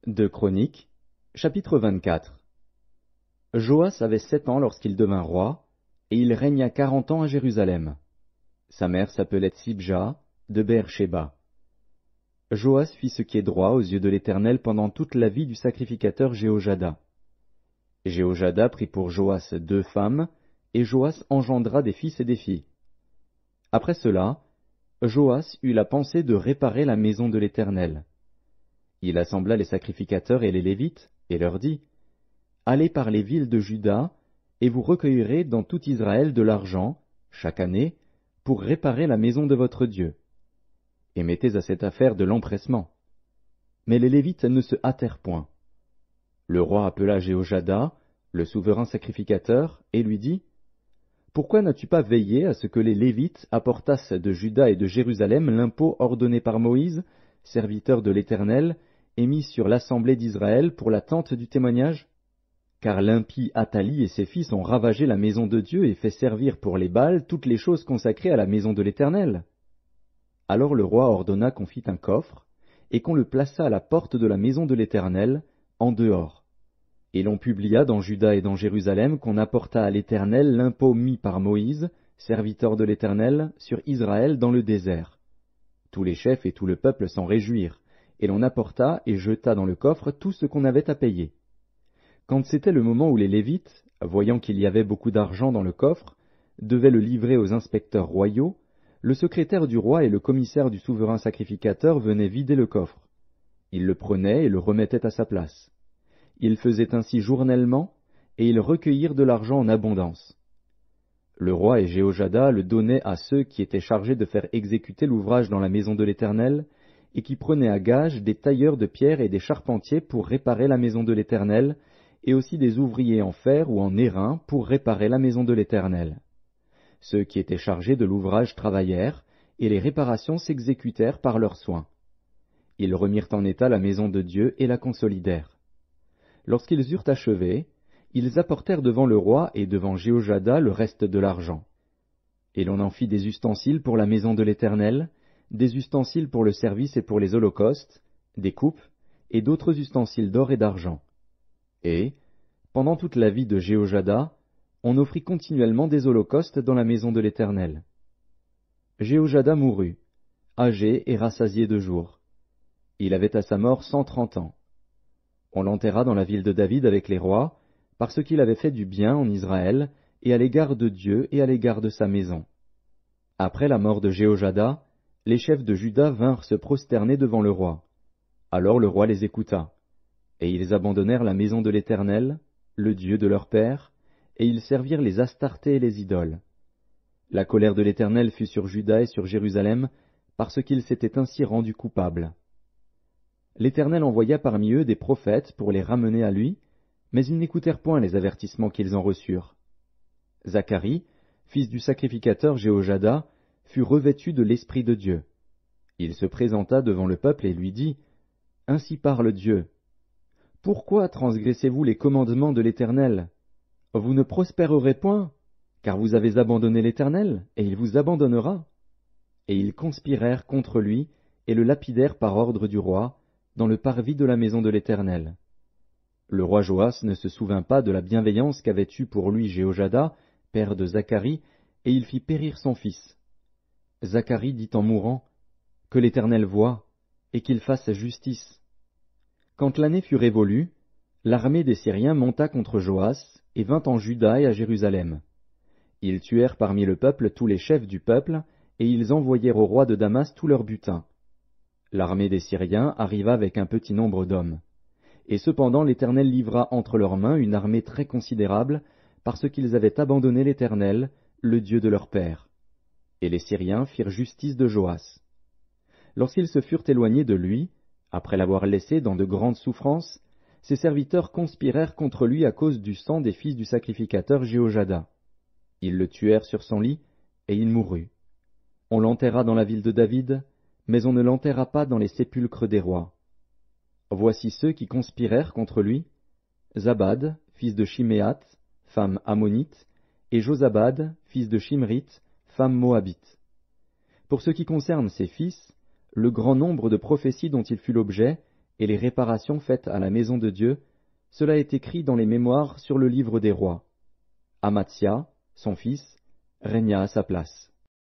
Deux Chroniques, chapitre 24. Joas avait 7 ans lorsqu'il devint roi, et il régna 40 ans à Jérusalem. Sa mère s'appelait Tsibja, de Beer-Shéba. Joas fit ce qui est droit aux yeux de l'Éternel pendant toute la vie du sacrificateur Jéhojada. Jéhojada prit pour Joas 2 femmes, et Joas engendra des fils et des filles. Après cela, Joas eut la pensée de réparer la maison de l'Éternel. Il assembla les sacrificateurs et les Lévites, et leur dit, « Allez par les villes de Juda, et vous recueillerez dans tout Israël de l'argent, chaque année, pour réparer la maison de votre Dieu. Et mettez à cette affaire de l'empressement. » Mais les Lévites ne se hâtèrent point. Le roi appela Jéhojada, le souverain sacrificateur, et lui dit, « Pourquoi n'as-tu pas veillé à ce que les Lévites apportassent de Juda et de Jérusalem l'impôt ordonné par Moïse, serviteur de l'Éternel, et mis sur l'assemblée d'Israël pour la tente du témoignage? Car l'impie Athali et ses fils ont ravagé la maison de Dieu et fait servir pour les Baals toutes les choses consacrées à la maison de l'Éternel. » Alors le roi ordonna qu'on fît un coffre, et qu'on le plaça à la porte de la maison de l'Éternel, en dehors. Et l'on publia dans Juda et dans Jérusalem qu'on apporta à l'Éternel l'impôt mis par Moïse, serviteur de l'Éternel, sur Israël dans le désert. Tous les chefs et tout le peuple s'en réjouirent, et l'on apporta et jeta dans le coffre tout ce qu'on avait à payer. Quand c'était le moment où les Lévites, voyant qu'il y avait beaucoup d'argent dans le coffre, devaient le livrer aux inspecteurs royaux, le secrétaire du roi et le commissaire du souverain sacrificateur venaient vider le coffre. Ils le prenaient et le remettaient à sa place. Ils faisaient ainsi journellement, et ils recueillirent de l'argent en abondance. Le roi et Jéhojada le donnaient à ceux qui étaient chargés de faire exécuter l'ouvrage dans la maison de l'Éternel, et qui prenaient à gage des tailleurs de pierre et des charpentiers pour réparer la maison de l'Éternel, et aussi des ouvriers en fer ou en airain pour réparer la maison de l'Éternel. Ceux qui étaient chargés de l'ouvrage travaillèrent, et les réparations s'exécutèrent par leurs soins. Ils remirent en état la maison de Dieu et la consolidèrent. Lorsqu'ils eurent achevé, ils apportèrent devant le roi et devant Jéhojada le reste de l'argent. Et l'on en fit des ustensiles pour la maison de l'Éternel, des ustensiles pour le service et pour les holocaustes, des coupes, et d'autres ustensiles d'or et d'argent. Et, pendant toute la vie de Jéhojada, on offrit continuellement des holocaustes dans la maison de l'Éternel. Jéhojada mourut, âgé et rassasié de jours. Il avait à sa mort 130 ans. On l'enterra dans la ville de David avec les rois, parce qu'il avait fait du bien en Israël, et à l'égard de Dieu et à l'égard de sa maison. Après la mort de Jéhojada, les chefs de Juda vinrent se prosterner devant le roi. Alors le roi les écouta, et ils abandonnèrent la maison de l'Éternel, le Dieu de leur père, et ils servirent les Astartés et les idoles. La colère de l'Éternel fut sur Juda et sur Jérusalem, parce qu'ils s'étaient ainsi rendus coupables. L'Éternel envoya parmi eux des prophètes pour les ramener à lui, mais ils n'écoutèrent point les avertissements qu'ils en reçurent. Zacharie, fils du sacrificateur Jéhojada, fut revêtu de l'Esprit de Dieu. Il se présenta devant le peuple et lui dit, « Ainsi parle Dieu. Pourquoi transgressez-vous les commandements de l'Éternel? Vous ne prospérerez point, car vous avez abandonné l'Éternel, et il vous abandonnera. » Et ils conspirèrent contre lui, et le lapidèrent par ordre du roi, dans le parvis de la maison de l'Éternel. Le roi Joas ne se souvint pas de la bienveillance qu'avait eue pour lui Jéhojada, père de Zacharie, et il fit périr son fils. Zacharie dit en mourant, « Que l'Éternel voie, et qu'il fasse justice. » Quand l'année fut révolue, l'armée des Syriens monta contre Joas, et vint en Juda et à Jérusalem. Ils tuèrent parmi le peuple tous les chefs du peuple, et ils envoyèrent au roi de Damas tout leur butin. L'armée des Syriens arriva avec un petit nombre d'hommes. Et cependant l'Éternel livra entre leurs mains une armée très considérable, parce qu'ils avaient abandonné l'Éternel, le Dieu de leur père. Et les Syriens firent justice de Joas. Lorsqu'ils se furent éloignés de lui, après l'avoir laissé dans de grandes souffrances, ses serviteurs conspirèrent contre lui à cause du sang des fils du sacrificateur Jéhojada. Ils le tuèrent sur son lit, et il mourut. On l'enterra dans la ville de David, mais on ne l'enterra pas dans les sépulcres des rois. Voici ceux qui conspirèrent contre lui, Zabad, fils de Shiméath, femme ammonite, et Josabad, fils de Shimrith, femme moabite. Pour ce qui concerne ses fils, le grand nombre de prophéties dont il fut l'objet et les réparations faites à la maison de Dieu, cela est écrit dans les mémoires sur le livre des rois. Amatsia, son fils, régna à sa place.